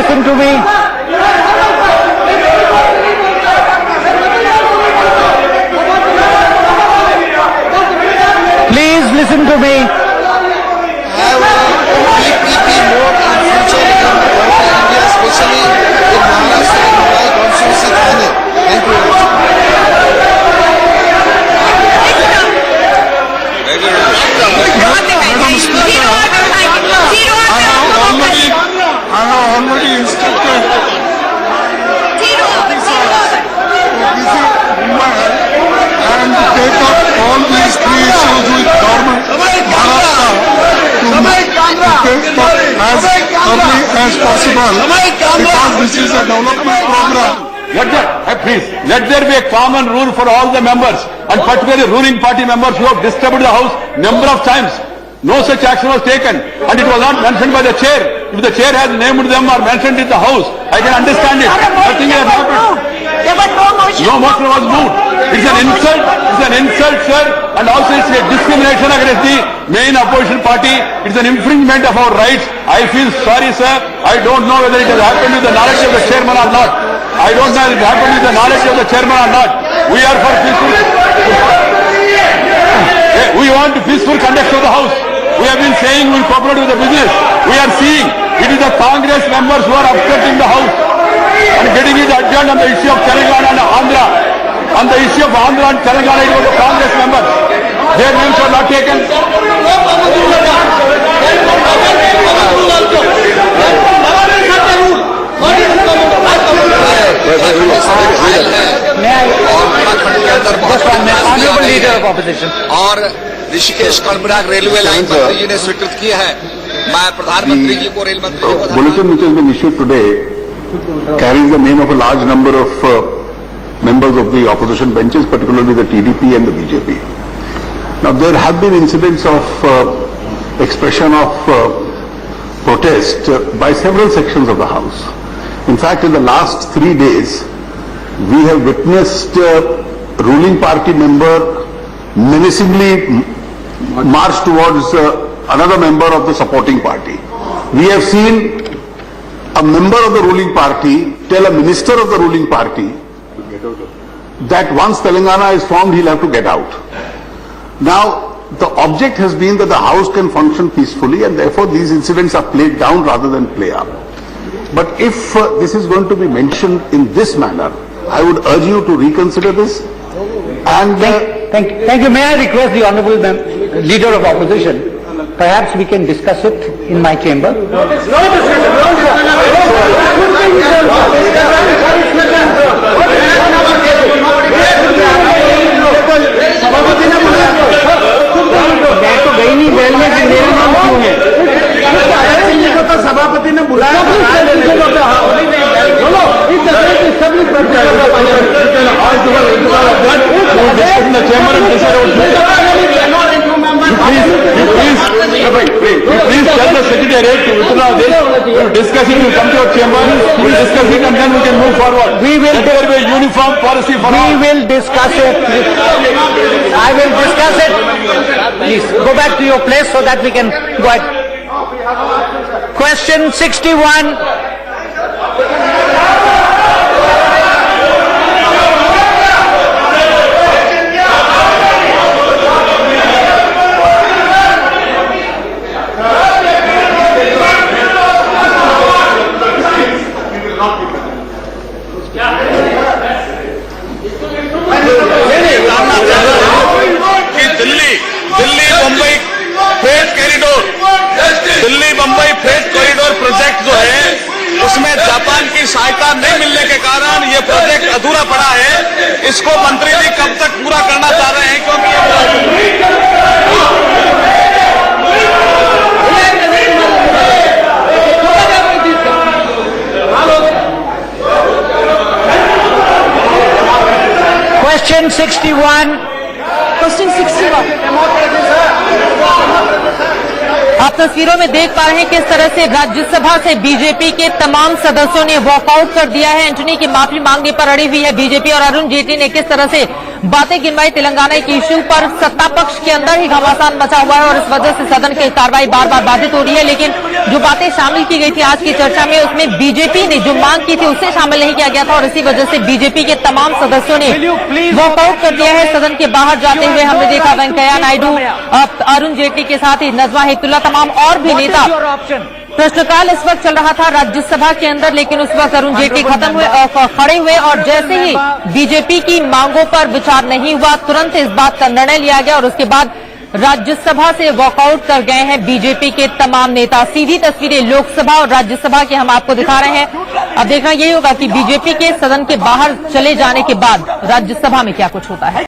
listen to me. Please listen to me. Have DPP more in future in India, especially in Maharashtra and my constituency, Thane. Thank you very much. I have already instructed officer to visit Mumbai and take up all these three issues with government Maharashtra to take up as early as possible because this is a development program. Let there be a common rule for all the members, and particularly ruling party members who have disturbed the house number of times. No such action was taken, and it was not mentioned by the chair. If the chair has named them or mentioned in the house, I can understand it. Nothing has happened. No motion was moved. It's an insult. It's an insult, sir, and also it's a discrimination against the main opposition party. It's an infringement of our rights. I feel sorry, sir. I don't know whether it has happened with the knowledge of the chairman or not. I don't know if it happened with the knowledge of the chairman or not. We are for peaceful. We want peaceful conduct of the house. We have been saying we will cooperate with the business. We are seeing it is the Congress members who are obstructing the house and getting it adjourned on the issue of Telangana and Andhra. On the issue of Andhra and Telangana, it was the Congress members. Their names were not taken. Honorable Leader of Opposition. और Rishikesh कर्मराग railway line मंत्री जी ने स्वीकृत की है। मैं प्रधानमंत्री जी को rail मंत्री को bulletin which has been issued today carries the name of a large number of members of the opposition benches, particularly the TDP and the BJP. Now there have been incidents of expression of protest by several sections of the House. In fact, in the last 3 days, we have witnessed ruling party member menacingly march towards another member of the supporting party. We have seen a member of the ruling party tell a minister of the ruling party that once Telangana is formed, he'll have to get out. Now, the object has been that the House can function peacefully, and therefore these incidents are played down rather than play up. But if this is going to be mentioned in this manner, I would urge you to reconsider this. And Thank you. May I request the Honorable Leader of Opposition, perhaps we can discuss it in my chamber. मैं तो गई नहीं बैल में मेरा नाम क्यों है? सभापति ने बुलाया Please tell the secretariat to withdraw this. We will discuss it. We will come to our chamber. We will discuss it, and then we can move forward. We will. There will be a uniform policy for all. We will discuss it. I will discuss it. Please go back to your place so that we can go ahead. Question 61. Mumbai freight corridor project जो है उसमें Japan की सहायता नहीं मिलने के कारण ये प्रोजेक्ट अधूरा पड़ा है। इसको मंत्री जी कब तक पूरा करना चाह रहे हैं, क्योंकि Question 61. Question 61. आप तस्वीरों में देख पा रहे हैं किस तरह से राज्यसभा से बीजेपी के तमाम सदस्यों ने वॉकआउट कर दिया है। एंटनी की माफी मांगने पर अड़ी हुई है बीजेपी और अरुण जेटली ने किस तरह से बातें गिनवाई। तेलंगाना के इश्यू पर सत्ता पक्ष के अंदर ही घमासान मचा हुआ है और इस वजह से सदन की कार्रवाई बार बार बाधित हो रही है। लेकिन जो बातें शामिल की गई थी आज की चर्चा में, उसमें बीजेपी ने जो मांग की थी उसे शामिल नहीं किया गया था और इसी वजह से बीजेपी के तमाम सदस्यों ने वॉकआउट कर दिया है। सदन के बाहर जाते हुए हमने देखा वेंकैया नायडू, अरुण जेटली के साथ ही नजमा हेपतुल्ला, तमाम और भी नेता। प्रश्नकाल इस वक्त चल रहा था राज्यसभा के अंदर, लेकिन उस वक्त अरुण जेटली खड़े हुए और जैसे ही बीजेपी की मांगों पर विचार नहीं हुआ, तुरंत इस बात का निर्णय लिया गया और उसके बाद राज्यसभा से वॉकआउट कर गए हैं बीजेपी के तमाम नेता। सीधी तस्वीरें लोकसभा और राज्यसभा की हम आपको दिखा रहे हैं। अब देखना यही होगा कि बीजेपी के सदन के बाहर चले जाने के बाद राज्यसभा में क्या कुछ होता है।